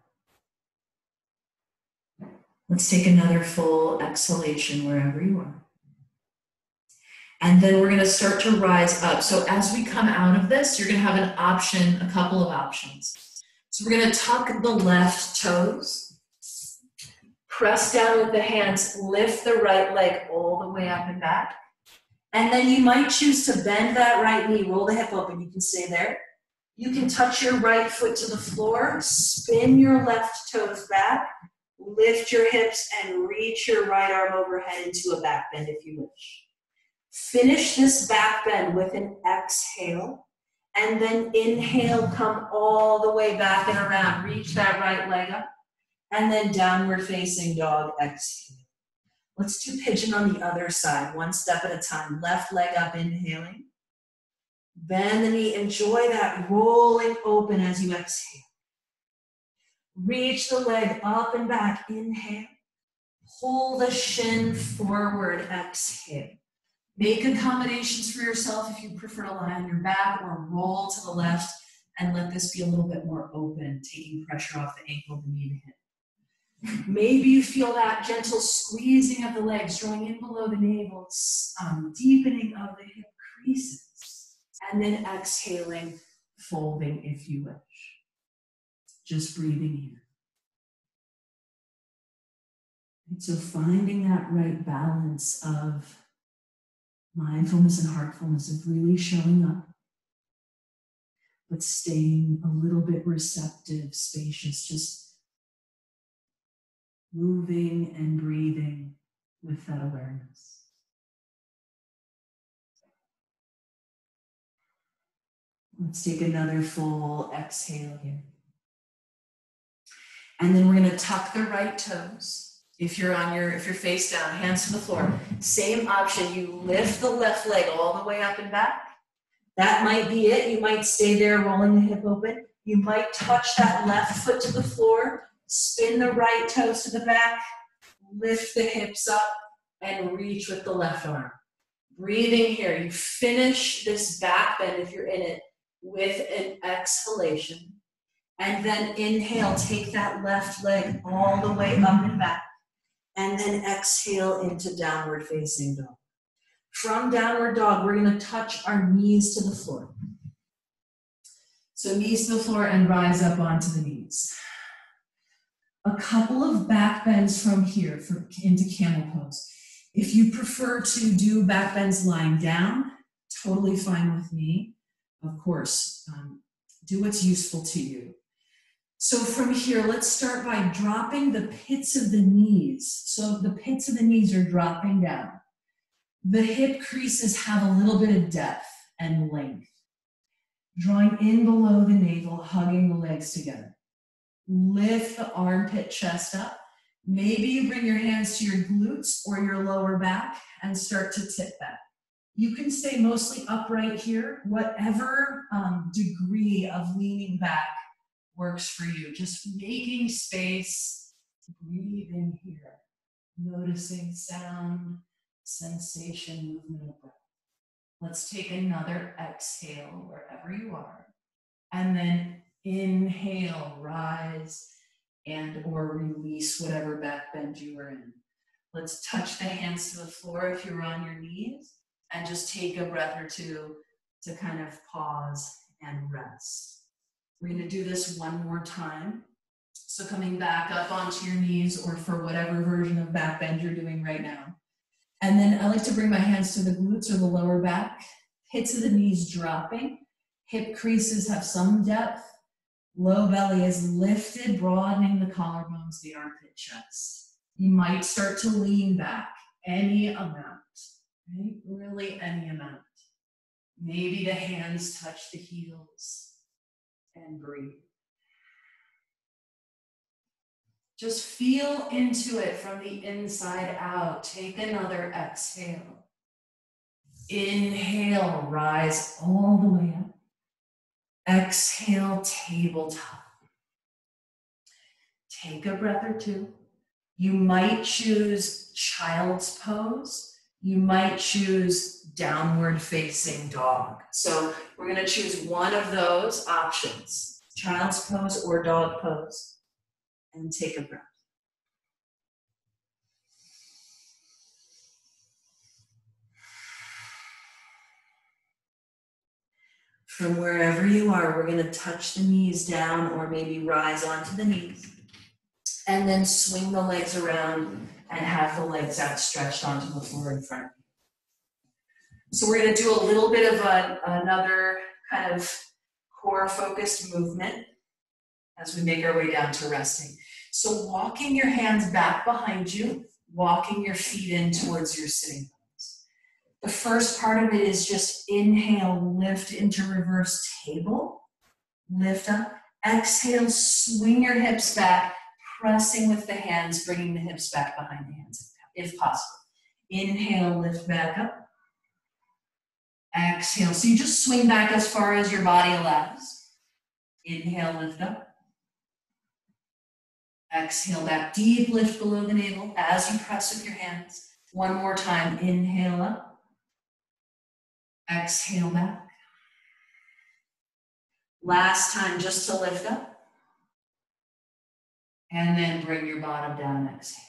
Let's take another full exhalation wherever you are. And then we're going to start to rise up. So as we come out of this, you're going to have an option, a couple of options. So we're going to tuck the left toes, press down with the hands, lift the right leg all the way up and back. And then you might choose to bend that right knee, roll the hip open. You can stay there. You can touch your right foot to the floor, spin your left toes back, lift your hips, and reach your right arm overhead into a back bend if you wish. Finish this back bend with an exhale, and then inhale, come all the way back and around. Reach that right leg up, and then downward facing dog, exhale. Let's do pigeon on the other side, one step at a time. Left leg up, inhaling. Bend the knee, enjoy that rolling open as you exhale. Reach the leg up and back, inhale. Pull the shin forward, exhale. Make accommodations for yourself if you prefer to lie on your back or roll to the left and let this be a little bit more open, taking pressure off the ankle, the knee, the hip. Maybe you feel that gentle squeezing of the legs, drawing in below the navel, deepening of the hip creases, and then exhaling, folding if you wish. Just breathing here. And so finding that right balance of mindfulness and heartfulness, of really showing up, but staying a little bit receptive, spacious, just moving and breathing with that awareness. Let's take another full exhale here. And then we're going to tuck the right toes. If you're face down, hands to the floor. Same option, you lift the left leg all the way up and back. That might be it. You might stay there rolling the hip open. You might touch that left foot to the floor, spin the right toes to the back, lift the hips up, and reach with the left arm. Breathing here. You finish this back bend, if you're in it, with an exhalation. And then inhale, take that left leg all the way up and back. And then exhale into downward facing dog. From downward dog, we're going to touch our knees to the floor. So knees to the floor and rise up onto the knees. A couple of back bends from here into camel pose. If you prefer to do back bends lying down, totally fine with me. Of course, do what's useful to you. So from here, let's start by dropping the pits of the knees. So the pits of the knees are dropping down. The hip creases have a little bit of depth and length. Drawing in below the navel, hugging the legs together. Lift the armpit chest up. Maybe you bring your hands to your glutes or your lower back and start to tip back. You can stay mostly upright here, whatever degree of leaning back works for you. Just making space, breathing here, noticing sound, sensation, movement of breath. Let's take another exhale wherever you are, and then inhale, rise and or release whatever back bend you were in. Let's touch the hands to the floor if you're on your knees, and just take a breath or two to kind of pause and rest. We're going to do this one more time. So coming back up onto your knees or for whatever version of back bend you're doing right now. And then I like to bring my hands to the glutes or the lower back, pits of the knees dropping, hip creases have some depth, low belly is lifted, broadening the collarbones, the armpit chest. You might start to lean back any amount, right? Really any amount. Maybe the hands touch the heels and breathe. Just feel into it from the inside out. Take another exhale. Inhale, rise all the way up. Exhale, tabletop. Take a breath or two. You might choose child's pose. You might choose downward facing dog. So we're going to choose one of those options, child's pose or dog pose. And take a breath. From wherever you are, we're going to touch the knees down or maybe rise onto the knees. And then swing the legs around and have the legs outstretched onto the floor in front of you. So we're going to do a little bit of another kind of core focused movement as we make our way down to resting. So walking your hands back behind you, walking your feet in towards your sitting bones. The first part of it is just inhale, lift into reverse table, lift up. Exhale, swing your hips back, pressing with the hands, bringing the hips back behind the hands if possible. Inhale, lift back up. Exhale, so you just swing back as far as your body allows. Inhale, lift up. Exhale back, deep lift below the navel as you press with your hands. One more time, inhale up. Exhale back. Last time, just to lift up. And then bring your bottom down, exhale.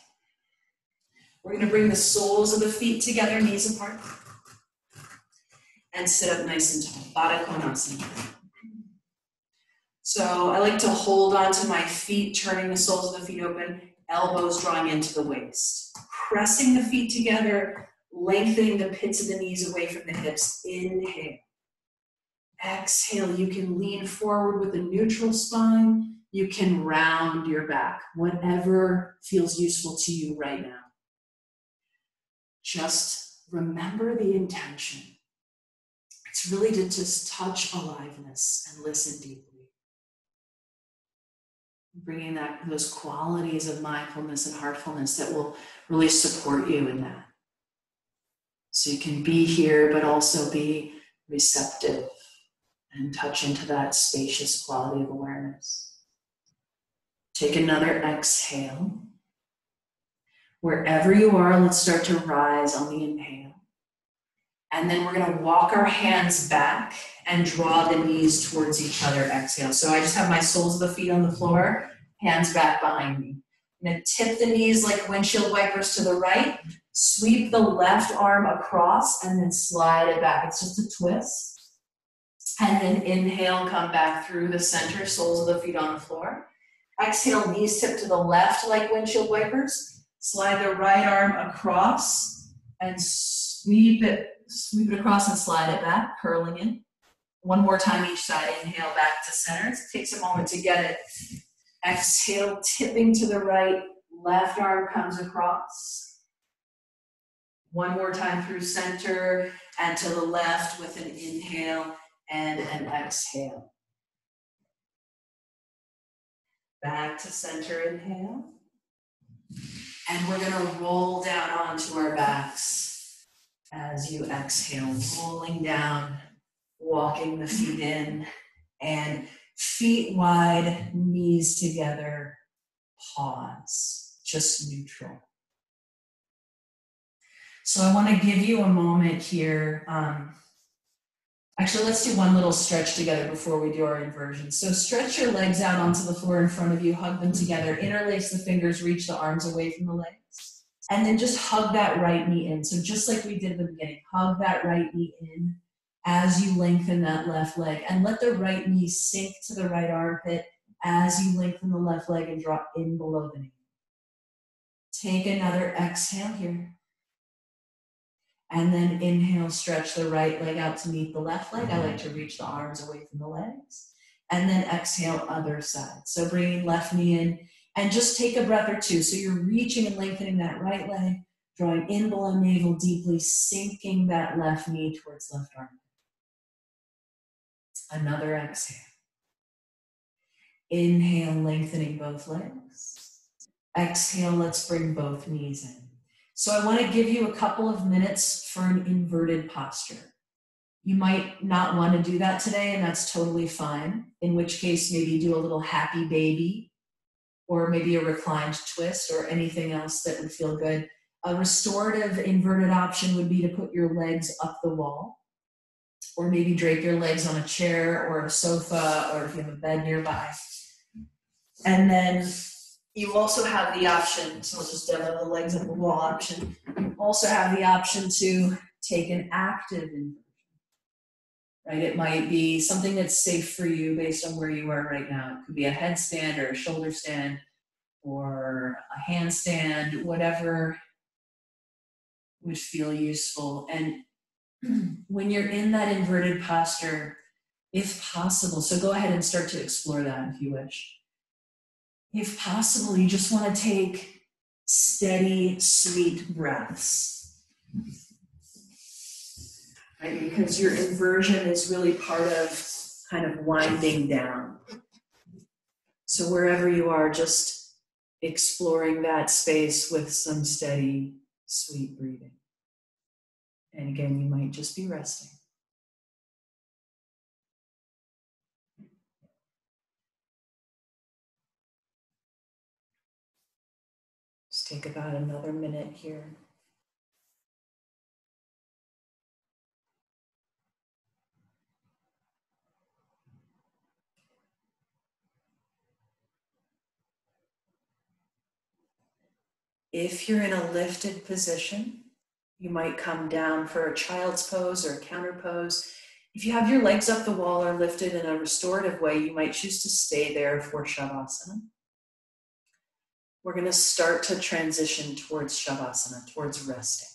We're going to bring the soles of the feet together, knees apart. And sit up nice and tall, Baddha Konasana. So I like to hold onto my feet, turning the soles of the feet open, elbows drawing into the waist. Pressing the feet together, lengthening the pits of the knees away from the hips. Inhale. Exhale, you can lean forward with a neutral spine. You can round your back, whatever feels useful to you right now. Just remember the intention. It's really to just touch aliveness and listen deeply. Bringing those qualities of mindfulness and heartfulness that will really support you in that. So you can be here, but also be receptive and touch into that spacious quality of awareness. Take another exhale. Wherever you are, let's start to rise on the inhale. And then we're going to walk our hands back and draw the knees towards each other. Exhale. So I just have my soles of the feet on the floor, hands back behind me. I'm going to tip the knees like windshield wipers to the right, sweep the left arm across, and then slide it back. It's just a twist. And then inhale, come back through the center, soles of the feet on the floor. Exhale, knees tip to the left like windshield wipers. Slide the right arm across and sweep it across and slide it back, curling in. One more time each side. Inhale back to center. It takes a moment to get it. Exhale, tipping to the right. Left arm comes across. One more time through center and to the left with an inhale and an exhale. Back to center, inhale. And we're going to roll down onto our backs as you exhale, rolling down, walking the feet in, and feet wide, knees together, pause, just neutral. So I want to give you a moment here. Actually, let's do one little stretch together before we do our inversion. So stretch your legs out onto the floor in front of you, hug them together, interlace the fingers, reach the arms away from the legs. And then just hug that right knee in. So just like we did at the beginning, hug that right knee in as you lengthen that left leg. And let the right knee sink to the right armpit as you lengthen the left leg and drop in below the knee. Take another exhale here. And then inhale, stretch the right leg out to meet the left leg. I like to reach the arms away from the legs. And then exhale, other side. So bringing left knee in and just take a breath or two. So you're reaching and lengthening that right leg, drawing in below navel deeply, sinking that left knee towards left arm. Another exhale. Inhale, lengthening both legs. Exhale, let's bring both knees in. So I want to give you a couple of minutes for an inverted posture. You might not want to do that today, and that's totally fine. In which case, maybe do a little happy baby, or maybe a reclined twist, or anything else that would feel good. A restorative inverted option would be to put your legs up the wall, or maybe drape your legs on a chair or a sofa, or if you have a bed nearby. And then you also have the option, so we'll just demo the legs up the wall option. You also have the option to take an active inversion, right? It might be something that's safe for you based on where you are right now. It could be a headstand or a shoulder stand or a handstand, whatever would feel useful. And when you're in that inverted posture, if possible, so go ahead and start to explore that if you wish. If possible, you just want to take steady, sweet breaths, right? Because your inversion is really part of kind of winding down. So wherever you are, just exploring that space with some steady, sweet breathing. And again, you might just be resting. Just take about another minute here. If you're in a lifted position, you might come down for a child's pose or a counter pose. If you have your legs up the wall or lifted in a restorative way, you might choose to stay there for Shavasana. We're going to start to transition towards Shavasana, towards resting.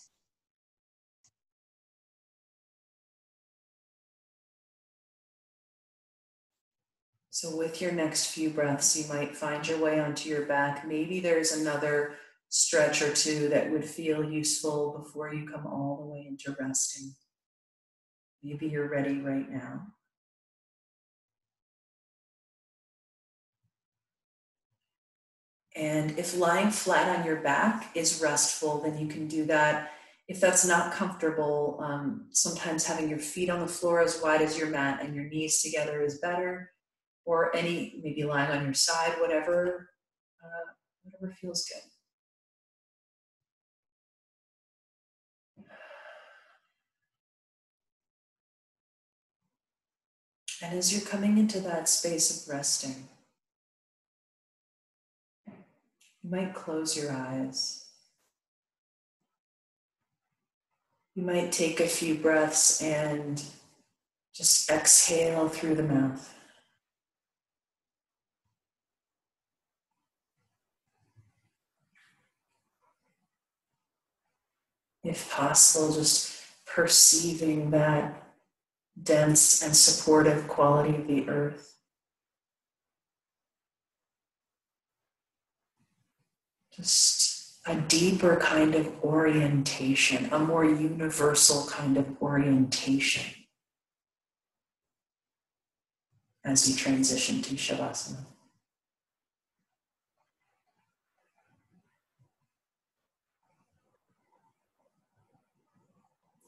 So with your next few breaths, you might find your way onto your back. Maybe there's another stretch or two that would feel useful before you come all the way into resting. Maybe you're ready right now. And if lying flat on your back is restful, then you can do that. If that's not comfortable, sometimes having your feet on the floor as wide as your mat and your knees together is better. Or maybe lying on your side, whatever feels good. And as you're coming into that space of resting, you might close your eyes. You might take a few breaths and just exhale through the mouth. If possible, just perceiving that dense and supportive quality of the earth. Just a deeper kind of orientation, a more universal kind of orientation as we transition to Shavasana.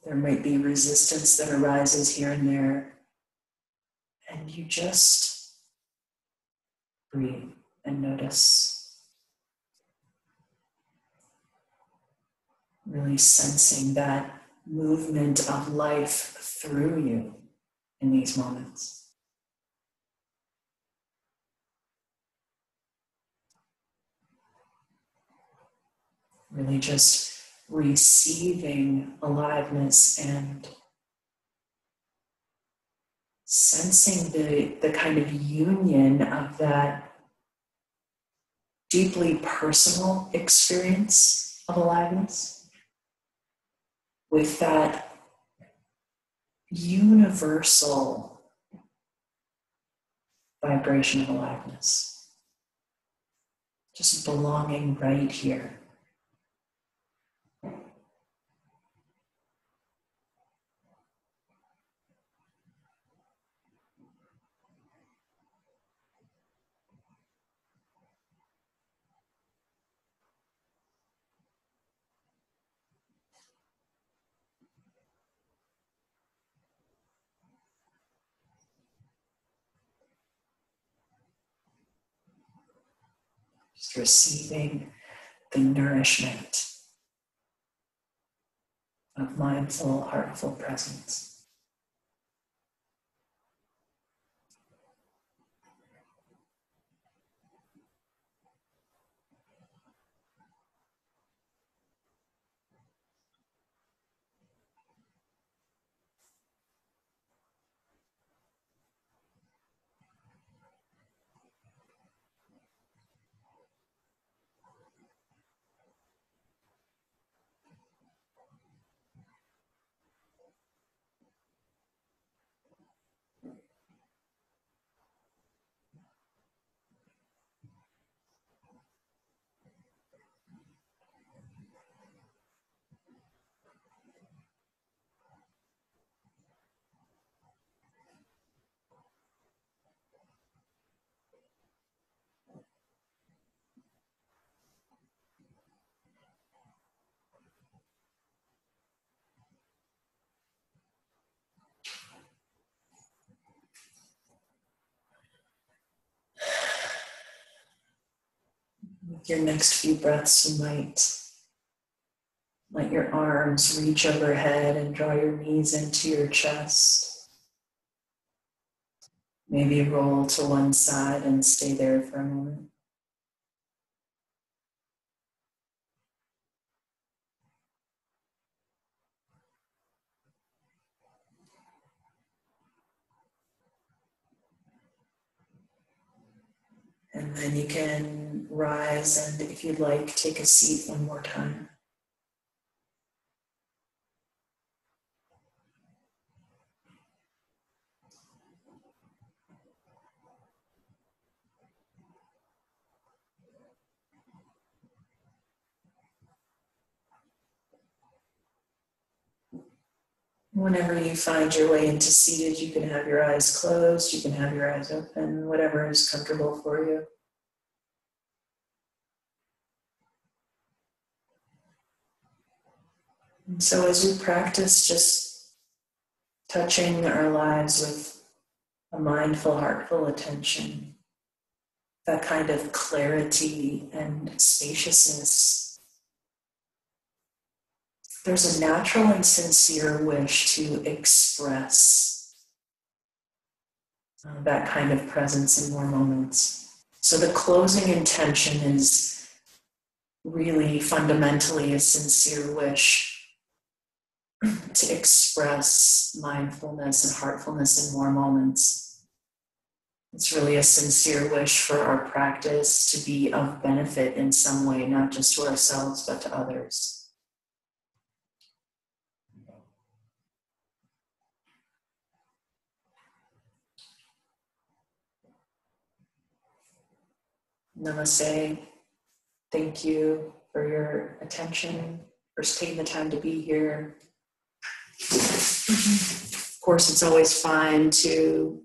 There might be resistance that arises here and there, and you just breathe and notice. Really sensing that movement of life through you in these moments. Really just receiving aliveness and sensing the kind of union of that deeply personal experience of aliveness with that universal vibration of aliveness, just belonging right here. Just receiving the nourishment of mindful, heartful presence. With your next few breaths, you might let your arms reach overhead and draw your knees into your chest. Maybe roll to one side and stay there for a moment. And then you can rise and, if you'd like, take a seat one more time. Whenever you find your way into seated, you can have your eyes closed, you can have your eyes open, whatever is comfortable for you. And so as we practice just touching our lives with a mindful, heartful attention, that kind of clarity and spaciousness, there's a natural and sincere wish to express that kind of presence in more moments. So the closing intention is really fundamentally a sincere wish to express mindfulness and heartfulness in more moments. It's really a sincere wish for our practice to be of benefit in some way, not just to ourselves, but to others. Namaste. Thank you for your attention, for taking the time to be here. Of course, it's always fine to